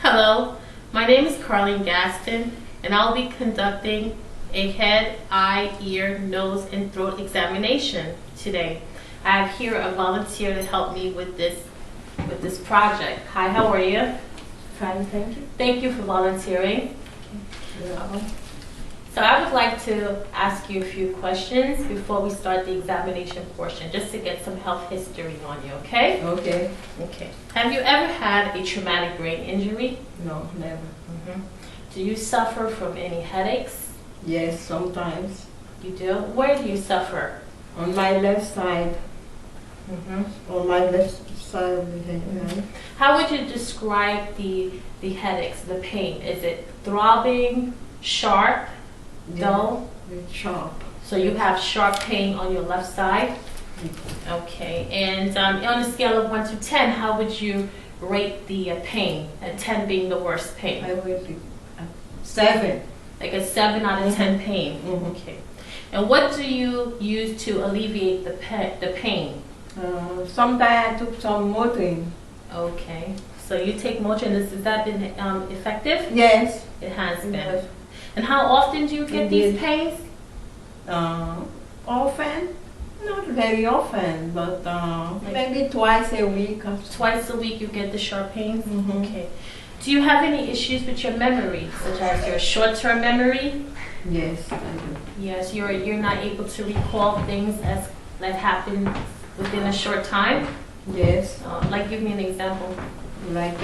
Hello, my name is Carlene Gaston, and I'll be conducting a head, eye, ear, nose, and throat examination today. I have here a volunteer to help me with this project. Hi, how are you? Fine, thank you. Thank you for volunteering. So I would like to ask you a few questions before we start the examination portion, just to get some health history on you, okay? Okay. Okay. Have you ever had a traumatic brain injury? No, never. Do you suffer from any headaches? Yes, sometimes. You do? Where do you suffer? On my left side. On my left side of the head. How would you describe the headaches, the pain? Is it throbbing, sharp, dull? It's sharp. So you have sharp pain on your left side? Okay. And on a scale of 1 to 10, how would you rate the pain? 10 being the worst pain. I rate it 7. Like a 7 out of 10 pain. Okay. And what do you use to alleviate the pain? Sometimes I took some Motrin. Okay. So you take Motrin. Has that been effective? Yes. It has been. And how often do you get these pains? Often. Not very often, but maybe twice a week. Twice a week you get the sharp pains? Okay. Do you have any issues with your memory, such as your short-term memory? Yes, I do. Yes, you're not able to recall things that happened within a short time? Yes. Like, give me an example. Like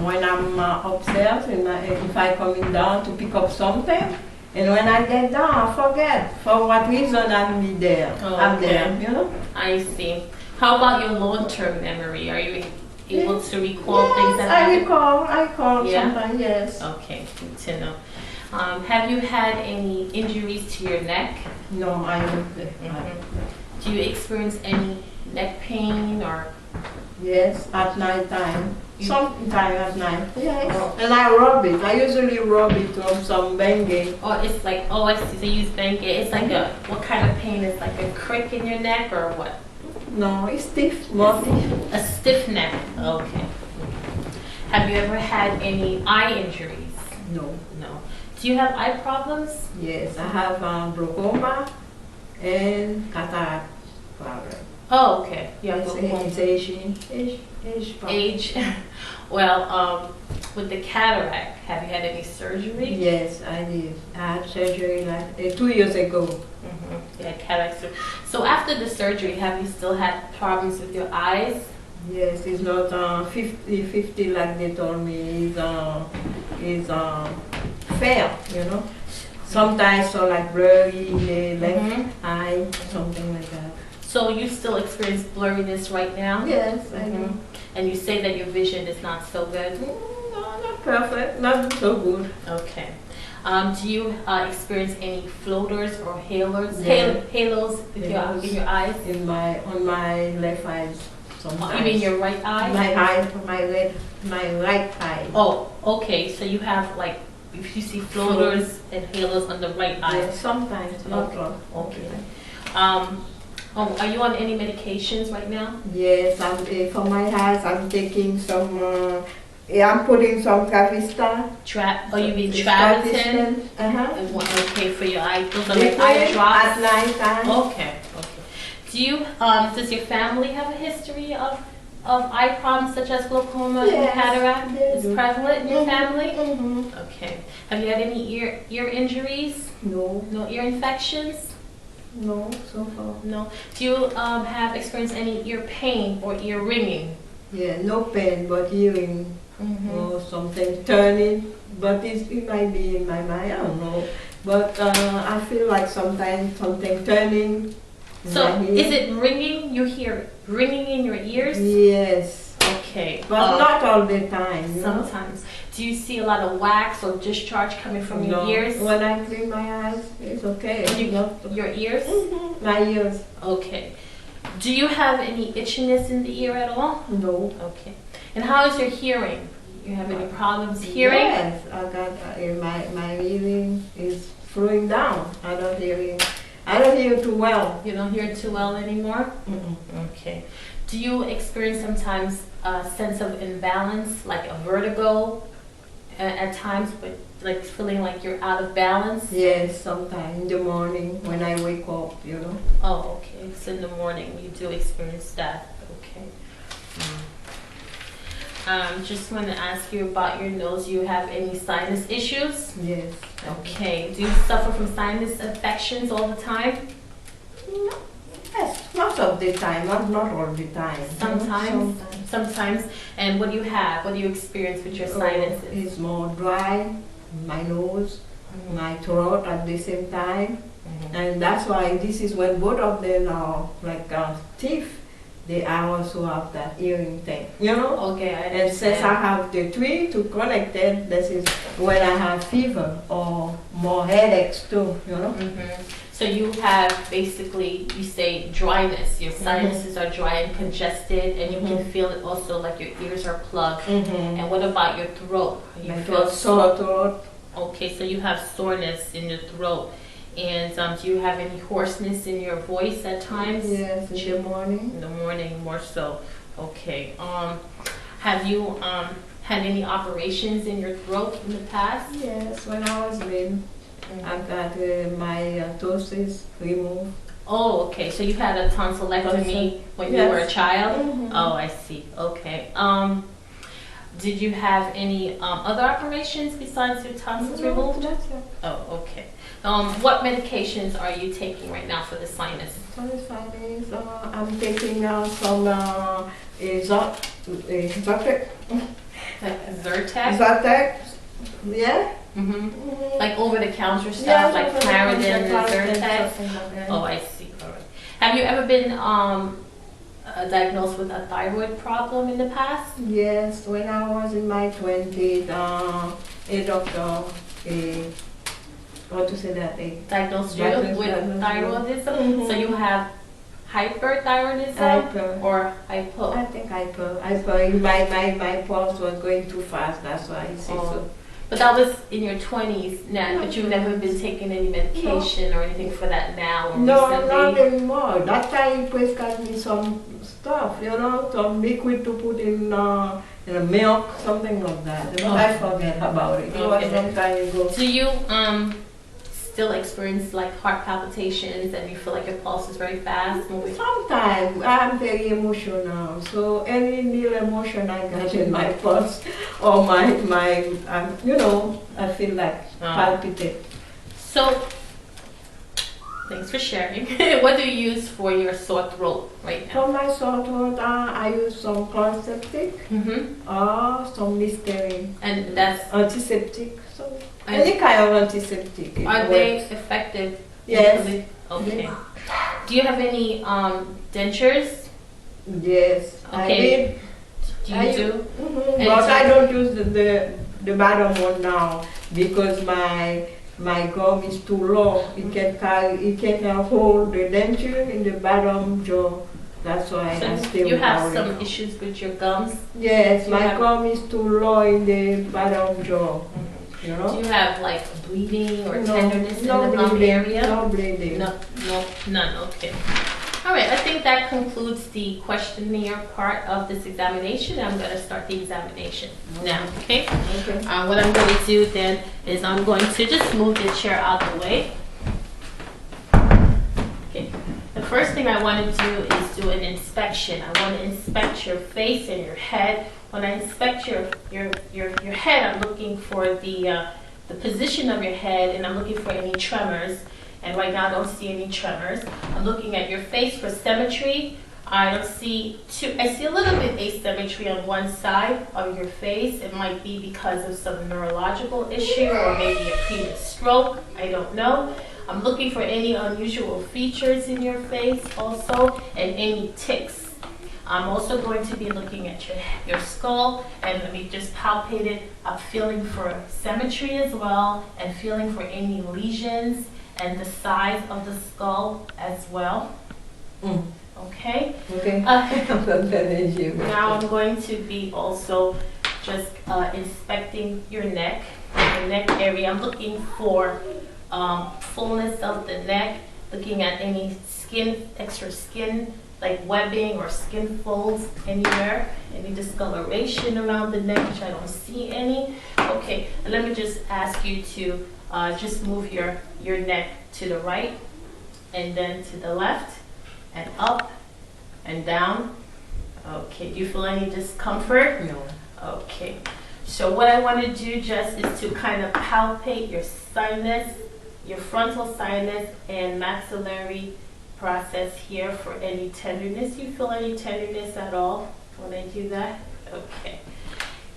when I'm upstairs and if I coming down to pick up something, and when I get down, I forget for what reason I'm there. I'm there, you know. I see. How about your long-term memory? Are you able to recall things that happened? I recall sometimes, yes. Okay, good to know. Have you had any injuries to your neck? No, I don't. Do you experience any neck pain or? Yes, at night time. Sometimes at night. Yes. And I rub it. I usually rub it on some Bengay. Oh, it's like, I see. So you use Bengay. It's like what kind of pain? It's like a crick in your neck or what? No, it's stiff. A stiff neck. Okay. Have you ever had any eye injuries? No. No. Do you have eye problems? Yes, I have glaucoma and cataract problem. Oh, okay. You have It's aging. Age. Well, with the cataract, have you had any surgery? Yes, I did. I had surgery like 2 years ago. You had cataract surgery. So after the surgery, have you still had problems with your eyes? Yes, it's not 50-50 like they told me. It's fair, you know. Sometimes so like blurry in the left eye, something like that. So you still experience blurriness right now? Yes, I do. And you say that your vision is not so good? No, not perfect, not so good. Okay. Do you experience any floaters or halos? Yeah. Halos in your eyes? On my left eye sometimes. You mean your right eye? My right eye. Oh, okay. So you have like, if you see floaters and halos on the right eye? Yes, sometimes. Okay. Are you on any medications right now? Yes, for my eyes, I'm taking some. I'm putting some Cavista. You mean Travatin? Okay, for your eye. Those are like eye drops at night time. Okay. Do you? Does your family have a history of eye problems such as glaucoma and cataract? Is prevalent in your family? Okay. Have you had any ear injuries? No. No ear infections? No, so far. No. Do you have experienced any ear pain or ear ringing? Yeah, no pain, but hearing or something turning. But it might be in my mind, I don't know. But I feel like sometimes something turning. So is it ringing? You hear ringing in your ears? Yes. Okay. But not all the time. Sometimes. Do you see a lot of wax or discharge coming from your ears? When I clean my eyes, it's okay. Your ears? My ears. Okay. Do you have any itchiness in the ear at all? No. Okay. And how is your hearing? You have any problems hearing? Yes, I got my hearing is slowing down. I don't hear too well. You don't hear too well anymore? Okay. Do you experience sometimes a sense of imbalance, like a vertigo? at times, but like feeling like you're out of balance? Yes, sometimes in the morning when I wake up, you know. Oh, okay. So in the morning you do experience that. Okay. Just want to ask you about your nose. Do you have any sinus issues? Yes. Okay. Do you suffer from sinus infections all the time? Yes, most of the time, not all the time. Sometimes. Sometimes. And what do you have? What do you experience with your sinuses? It's more dry, my nose, my throat at the same time. And that's why this is when both of them are like teeth. They also have that hearing thing, you know? Okay, I And since I have the three to connect it, this is when I have fever or more headaches too, you know? So you have basically, you say dryness. Your sinuses are dry and congested, and you can feel it also like your ears are plugged. And what about your throat? You feel sore throat. Okay, so you have soreness in your throat. And do you have any hoarseness in your voice at times? Yes, in the morning. In the morning, more so. Okay. Have you had any operations in your throat in the past? Yes, when I was little, I got my tonsils removed. Oh, okay. So you had a tonsillectomy when you were a child? Oh, I see. Okay. Did you have any other operations besides your tonsils removed? That's it. Oh, okay. What medications are you taking right now for the sinus? For the sinus, I'm taking some Zyrtec. Zyrtec? Yeah. Like over-the-counter stuff, Yeah, like Claritin and Zyrtec? Oh, I see. All right. Have you ever been diagnosed with a thyroid problem in the past? Yes, when I was in my 20s, a doctor, what to say that? Diagnosed you with thyroidism? So you have hyperthyroidism Hyper. or hypo? I think hyper. My pulse was going too fast, that's why I say so. But that was in your 20s now, but you've never been taking any medication or anything for that now or No, recently? not anymore. That time he prescribed me some stuff, you know, some liquid to put in a milk, something like that. But I forget about it. It was some time ago. Do you still experience like heart palpitations and you feel like your pulse is very fast moving? Sometimes I'm very emotional, so any little emotion I got in my pulse or you know, I feel like palpitate. So, thanks for sharing. What do you use for your sore throat right now? For my sore throat, I use some Chloraseptic or some Listerine. And that's antiseptic. So any kind of antiseptic. Are they effective? Yes. Okay. Yes. Do you have any dentures? Yes. Okay. Do you do? But I don't use the bottom one now because my gum is too low. It can hold the denture in the bottom jaw. That's why I stay you have without some issues with your gums? Yes, my gum is too low in the bottom jaw. You know? Do you have like bleeding or tenderness in the gum bleeding, area? No bleeding. No, none. Okay. All right. I think that concludes the questionnaire part of this examination. I'm going to start the examination now. Okay. Okay. What I'm going to do then is I'm going to just move the chair out of the way. Okay. The first thing I want to do is do an inspection. I want to inspect your face and your head. When I inspect your head, I'm looking for the position of your head, and I'm looking for any tremors. And right now I don't see any tremors. I'm looking at your face for symmetry. I see a little bit asymmetry on one side of your face. It might be because of some neurological issue or maybe a previous stroke. I don't know. I'm looking for any unusual features in your face also, and any tics. I'm also going to be looking at your skull, and let me just palpate it. I'm feeling for symmetry as well, and feeling for any lesions and the size of the skull as well. Okay? Okay. Now I'm going to be also just inspecting your neck area. I'm looking for fullness of the neck, looking at any extra skin, like webbing or skin folds anywhere, any discoloration around the neck, which I don't see any. Okay, and let me just ask you to just move your neck to the right and then to the left and up and down. Okay, do you feel any discomfort? No. Okay, so what I want to do just is to kind of palpate your sinus, your frontal sinus and maxillary process here for any tenderness. You feel any tenderness at all when I do that? Okay.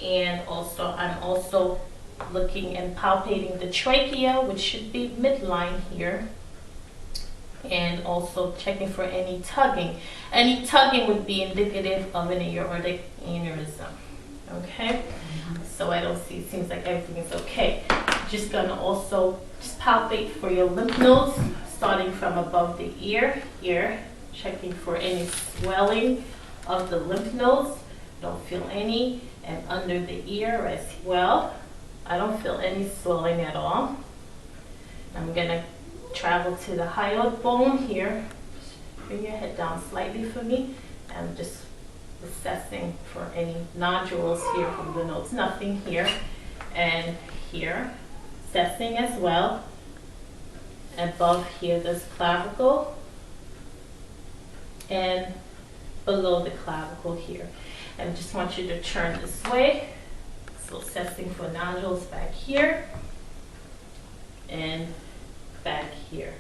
And also, I'm also looking and palpating the trachea, which should be midline here. And also checking for any tugging. Any tugging would be indicative of an aortic aneurysm. Okay? So I don't see, it seems like everything is okay. Just gonna also just palpate for your lymph nodes, starting from above the ear here, checking for any swelling of the lymph nodes. Don't feel any. And under the ear as well. I don't feel any swelling at all. I'm gonna travel to the hyoid bone here. Just bring your head down slightly for me. I'm just assessing for any nodules here from the nodes. Nothing here. And here, assessing as well. Above here, there's clavicle. And below the clavicle here. And just want you to turn this way. So assessing for nodules back here and back here.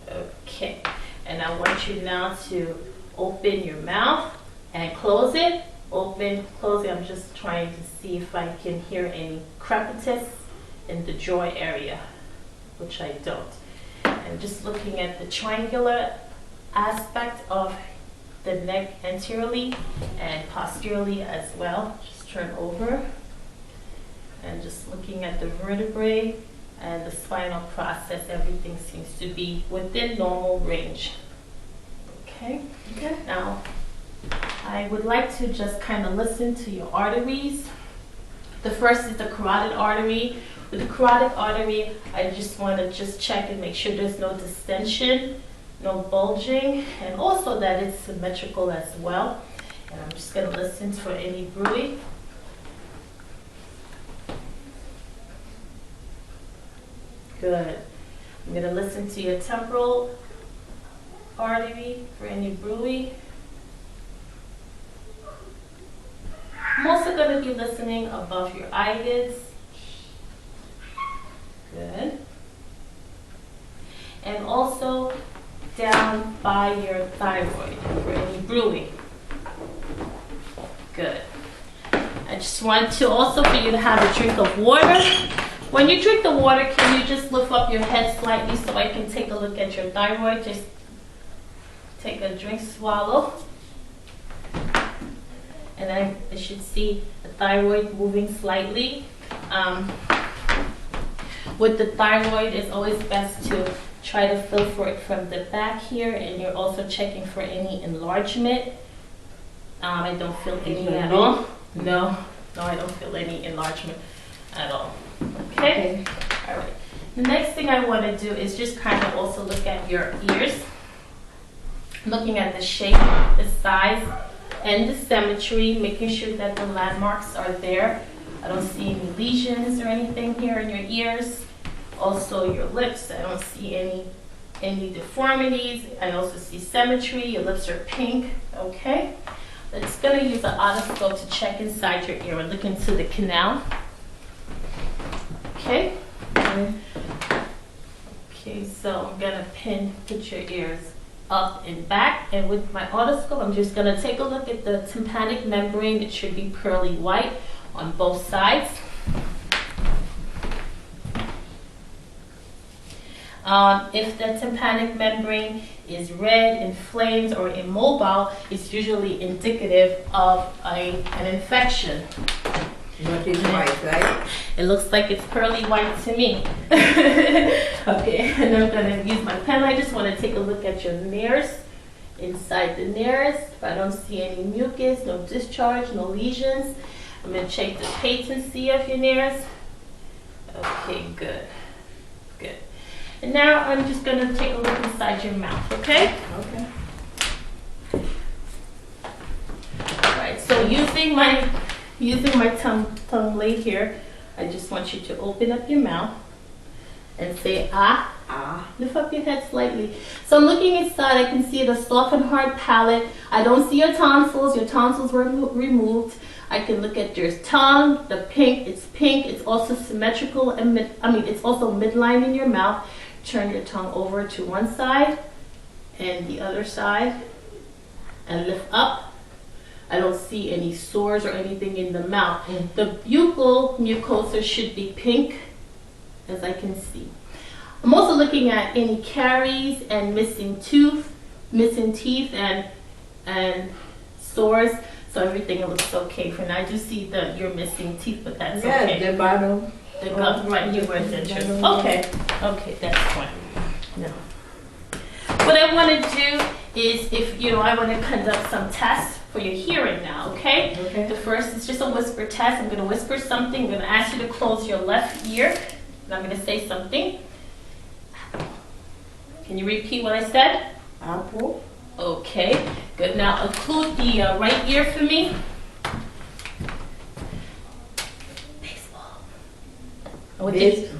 Okay. And I want you now to open your mouth and close it. Open, close it. I'm just trying to see if I can hear any crepitus in the jaw area, which I don't. And just looking at the triangular aspect of the neck anteriorly and posteriorly as well. Just turn over and just looking at the vertebrae and the spinal process. Everything seems to be within normal range. Okay. Okay. Now, I would like to just kind of listen to your arteries. The first is the carotid artery. With the carotid artery, I just want to just check and make sure there's no distension, no bulging, and also that it's symmetrical as well. And I'm just going to listen for any bruit. Good. I'm going to listen to your temporal artery for any bruit. I'm also going to be listening above your eyelids. Good. And also down by your thyroid for any bruit. Good. I just want to also for you to have a drink of water. When you drink the water, can you just lift up your head slightly so I can take a look at your thyroid? Just take a drink, swallow. And I should see the thyroid moving slightly. With the thyroid, it's always best to try to feel for it from the back here, and you're also checking for any enlargement. I don't feel any at all. No, I don't feel any enlargement at all. Okay? All right. The next thing I want to do is just kind of also look at your ears. Looking at the shape, the size, and the symmetry, making sure that the landmarks are there. I don't see any lesions or anything here in your ears. Also your lips, I don't see any deformities. I also see symmetry. Your lips are pink. Okay? It's going to use an otoscope to check inside your ear and look into the canal. Okay? Okay, so I'm going to put your ears up and back. And with my otoscope, I'm just going to take a look at the tympanic membrane. It should be pearly white on both sides. If the tympanic membrane is red, inflamed, or immobile, it's usually indicative of an infection. What is white, right? It looks like it's pearly white to me. Okay, and I'm going to use my pen. I just want to take a look at your nares. Inside the nares, if I don't see any mucus, no discharge, no lesions. I'm going to check the patency of your nares. Okay, good. Good. And now I'm just going to take a look inside your mouth, okay? Okay. All right, so using my tongue blade here, I just want you to open up your mouth and say ah. Ah. Lift up your head slightly. So I'm looking inside. I can see the soft and hard palate. I don't see your tonsils. Your tonsils were removed. I can look at your tongue. The pink. It's pink. It's also symmetrical and it's also midline in your mouth. Turn your tongue over to one side and the other side, and lift up. I don't see any sores or anything in the mouth. The buccal mucosa should be pink, as I can see. I'm also looking at any caries and missing teeth and sores. So everything looks okay for now. I do see that you're missing teeth, but that's okay. Yeah, the bottom. The gum, right, you were dentures. Okay, that's fine. No. What I want to do is, I want to conduct some tests for your hearing now, okay? Okay. The first is just a whisper test. I'm going to whisper something. I'm going to ask you to close your left ear, and I'm going to say something. Can you repeat what I said? Apple. Okay, good. Now occlude the right ear for me.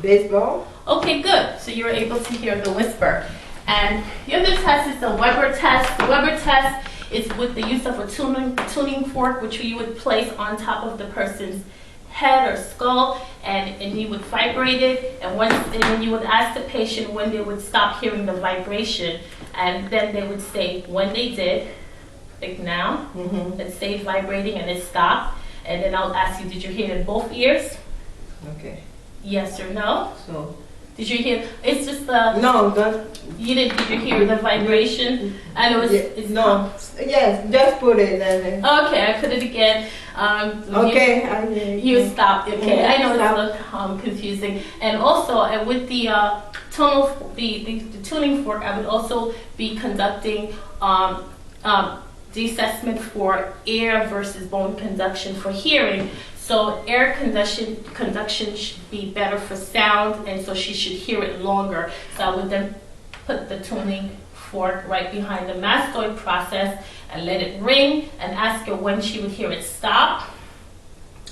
Baseball. Okay, good. So you're able to hear the whisper. And the other test is the Weber test. The Weber test is with the use of a tuning fork, which you would place on top of the person's head or skull, and you would vibrate it, and then you would ask the patient when they would stop hearing the vibration, and then they would say when they did, like now, it stayed vibrating and it stopped, and then I'll ask you, did you hear it in both ears? Okay. Yes or no? So. Did you hear? It's just the. No, that. You didn't. Did you hear the vibration? I know it's. No. Yes, just put it. Okay, I put it again. Okay. You stopped. Okay, I know it's a little confusing. And also, with the the tuning fork, I would also be conducting the assessment for air versus bone conduction for hearing. So air conduction should be better for sound, and so she should hear it longer. So I would then put the tuning fork right behind the mastoid process and let it ring, and ask her when she would hear it stop.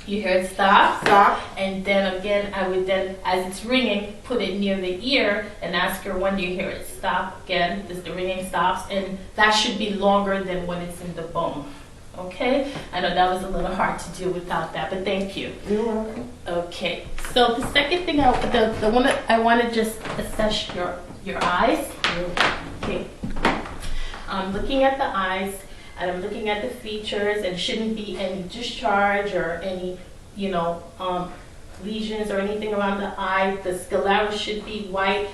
You hear it stop. Stop. And then again, I would then, as it's ringing, put it near the ear and ask her when do you hear it stop. Again, as the ringing stops, and that should be longer than when it's in the bone. Okay, I know that was a little hard to do without that, but thank you. You're welcome. Okay, so the second thing, the one that I want to just assess your eyes. Okay, I'm looking at the eyes, and I'm looking at the features, and shouldn't be any discharge or any, lesions or anything around the eye. The sclera should be white.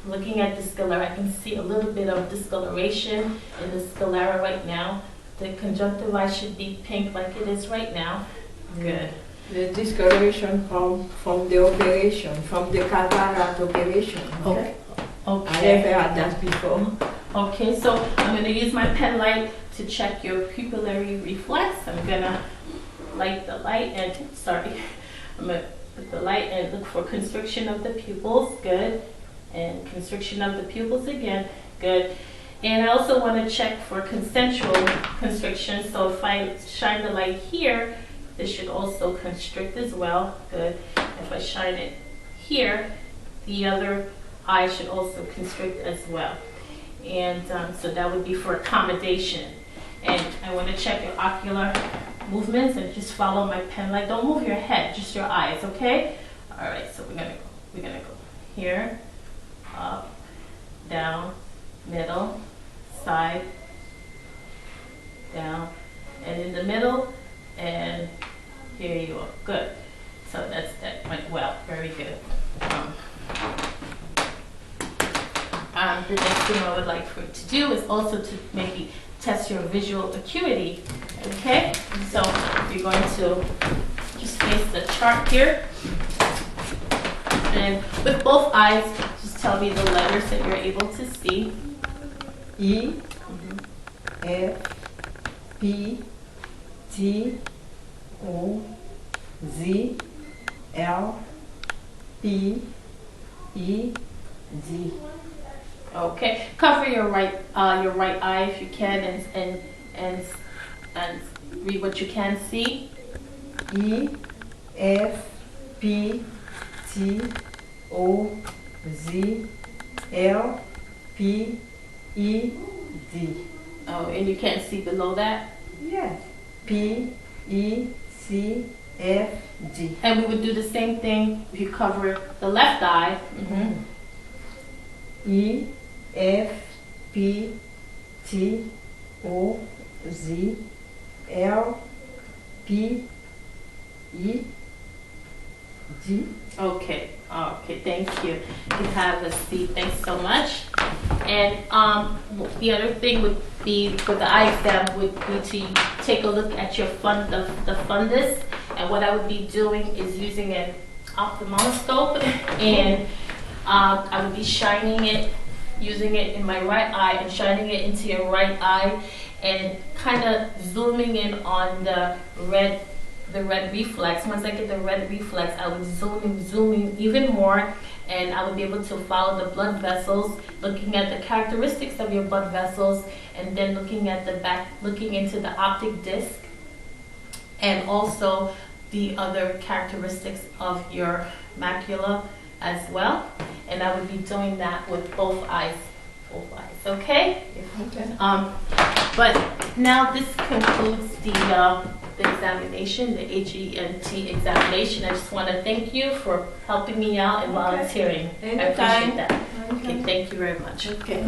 Looking at the sclera, I can see a little bit of discoloration in the sclera right now. The conjunctiva should be pink like it is right now. Good. The discoloration from the operation, from the cataract operation. Okay. I never had that before. Okay, so I'm going to use my pen light to check your pupillary reflex. I'm going to light the light and, I'm going to put the light and look for constriction of the pupils. Good. And constriction of the pupils again. Good. And I also want to check for concentric constriction. So if I shine the light here, this should also constrict as well. Good. If I shine it here, the other eye should also constrict as well. And so that would be for accommodation. And I want to check your ocular movements and just follow my pen light. Don't move your head, just your eyes, okay? All right, so we're gonna go here, up, down, middle, side, down, and in the middle, and here you are. Good. So that went well. Very good. The next thing I would like for it to do is also to maybe test your visual acuity. Okay? So you're going to just face the chart here. And with both eyes, just tell me the letters that you're able to see. E, F, P, T, O, Z, L, P, E, D. Okay, cover your right eye if you can, and read what you can see. E, F P T O Z L P E D. Oh, and you can't see below that? Yes. P E C F D. And we would do the same thing if you cover the left eye. E F P T O Z L P E D. Okay, okay, thank you. You can have a seat. Thanks so much. And the other thing would be for the eye exam would be to take a look at your the fundus. And what I would be doing is using an ophthalmoscope, and I would be shining it, using it in my right eye and shining it into your right eye, and kind of zooming in on the red reflex. Once I get the red reflex, I would zoom in even more, and I would be able to follow the blood vessels, looking at the characteristics of your blood vessels, and then looking at the back, looking into the optic disc, and also the other characteristics of your macula as well. And I would be doing that with both eyes. Okay? Okay. But now this concludes the examination, the HENT examination. I just want to thank you for helping me out and volunteering. I appreciate that. Okay. Okay, thank you very much. Okay.